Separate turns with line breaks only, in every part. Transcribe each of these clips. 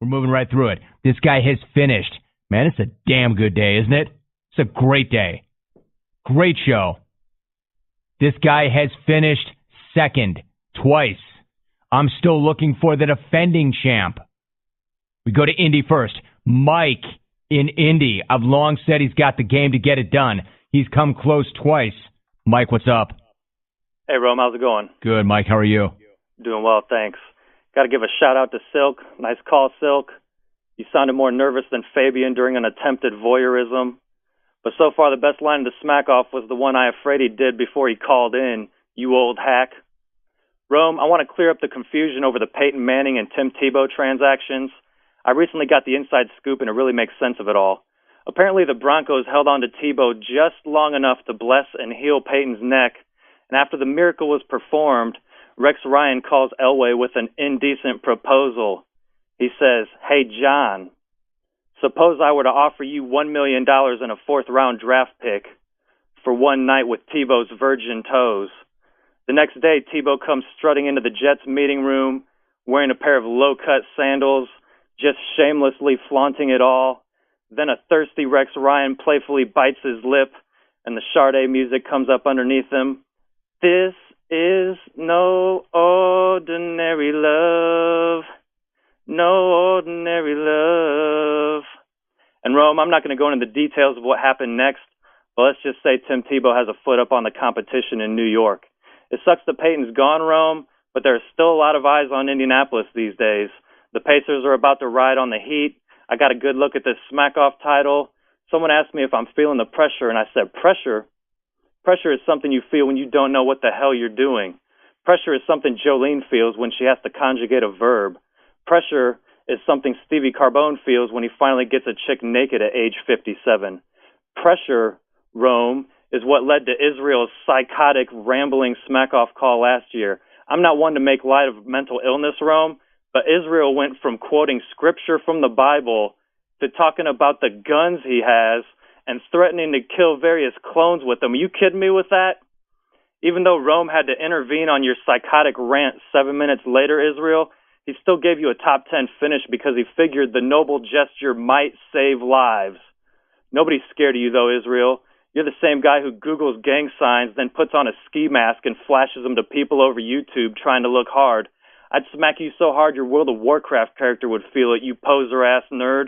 We're moving right through it. This guy has finished. Man, it's a damn good day, isn't it? It's a great day. Great show. This guy has finished second twice. I'm still looking for the defending champ. We go to Indy first. Mike in Indy. I've long said he's got the game to get it done. He's come close twice. Mike, what's up?
Hey, Rome, how's it going?
Good, Mike. How are you?
Doing well, thanks. Got to give a shout-out to Silk. Nice call, Silk. You sounded more nervous than Fabian during an attempted voyeurism. But so far, the best line of the smack-off was the one I afraid he did before he called in, you old hack. Rome, I want to clear up the confusion over the Peyton Manning and Tim Tebow transactions. I recently got the inside scoop, and it really makes sense of it all. Apparently, the Broncos held on to Tebow just long enough to bless and heal Peyton's neck, and after the miracle was performed, Rex Ryan calls Elway with an indecent proposal. He says, "Hey, John, suppose I were to offer you $1 million and a fourth-round draft pick for one night with Tebow's virgin toes." The next day, Tebow comes strutting into the Jets meeting room, wearing a pair of low-cut sandals, just shamelessly flaunting it all. Then a thirsty Rex Ryan playfully bites his lip, and the Sade music comes up underneath him. This is no ordinary love. No ordinary love. And Rome, I'm not going to go into the details of what happened next, but let's just say Tim Tebow has a foot up on the competition in New York. It sucks that Peyton's gone, Rome, but there are still a lot of eyes on Indianapolis these days. The Pacers are about to ride on the heat. I got a good look at this smack-off title. Someone asked me if I'm feeling the pressure, and I said, pressure? Pressure is something you feel when you don't know what the hell you're doing. Pressure is something Jolene feels when she has to conjugate a verb. Pressure is something Stevie Carbone feels when he finally gets a chick naked at age 57. Pressure, Rome, is what led to Israel's psychotic, rambling smack-off call last year. I'm not one to make light of mental illness, Rome, but Israel went from quoting scripture from the Bible to talking about the guns he has and threatening to kill various clones with them. Are you kidding me with that? Even though Rome had to intervene on your psychotic rant 7 minutes later, Israel, he still gave you a top 10 finish because he figured the noble gesture might save lives. Nobody's scared of you, though, Israel. You're the same guy who Googles gang signs, then puts on a ski mask and flashes them to people over YouTube trying to look hard. I'd smack you so hard your World of Warcraft character would feel it, you poser-ass nerd.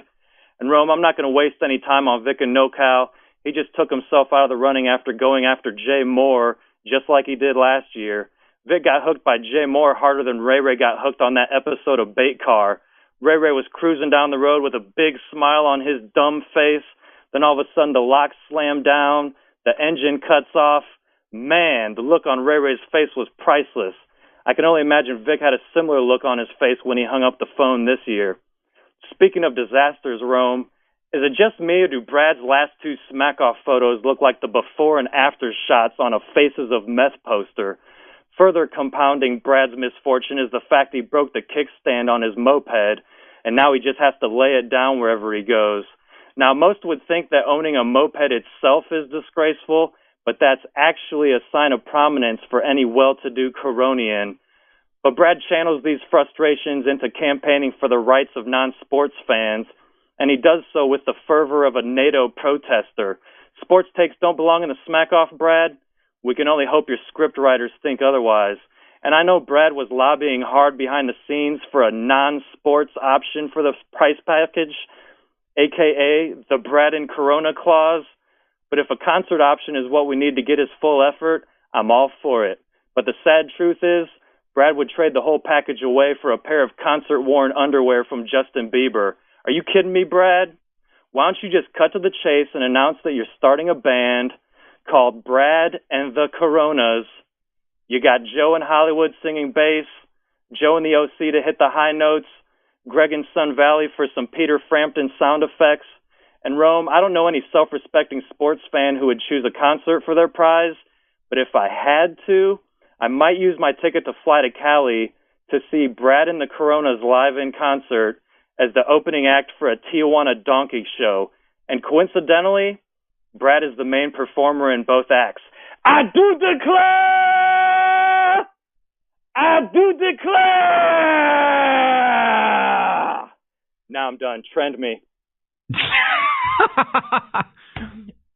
And Rome, I'm not going to waste any time on Vic and NoCal. He just took himself out of the running after going after Jay Moore, just like he did last year. Vic got hooked by Jay Moore harder than Ray Ray got hooked on that episode of Bait Car. Ray Ray was cruising down the road with a big smile on his dumb face. Then all of a sudden the locks slammed down, the engine cuts off. Man, the look on Ray Ray's face was priceless. I can only imagine Vic had a similar look on his face when he hung up the phone this year. Speaking of disasters, Rome, is it just me or do Brad's last two smack-off photos look like the before and after shots on a Faces of Meth poster? Further compounding Brad's misfortune is the fact he broke the kickstand on his moped, and now he just has to lay it down wherever he goes. Now, most would think that owning a moped itself is disgraceful, but that's actually a sign of prominence for any well-to-do Coronian. But Brad channels these frustrations into campaigning for the rights of non-sports fans, and he does so with the fervor of a NATO protester. Sports takes don't belong in the smack-off, Brad. We can only hope your script writers think otherwise. And I know Brad was lobbying hard behind the scenes for a non-sports option for the price package, a.k.a. the Brad and Corona clause. But if a concert option is what we need to get his full effort, I'm all for it. But the sad truth is, Brad would trade the whole package away for a pair of concert-worn underwear from Justin Bieber. Are you kidding me, Brad? Why don't you just cut to the chase and announce that you're starting a band called Brad and the Coronas? You got Joe in Hollywood singing bass, Joe in the OC to hit the high notes, Greg in Sun Valley for some Peter Frampton sound effects. And Rome, I don't know any self-respecting sports fan who would choose a concert for their prize, but if I had to, I might use my ticket to fly to Cali to see Brad and the Coronas live in concert as the opening act for a Tijuana donkey show. And coincidentally, Brad is the main performer in both acts. I do declare! I do declare! Now I'm done. Trend me.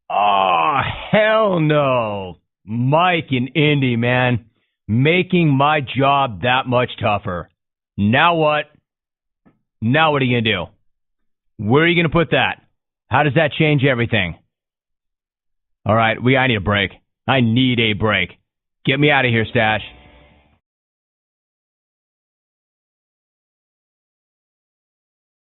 Oh, hell no. Mike and Indy, man. Making my job that much tougher. Now what? Now what are you going to do? Where are you going to put that? How does that change everything? All right, I need a break. I need a break. Get me out of here, Stash.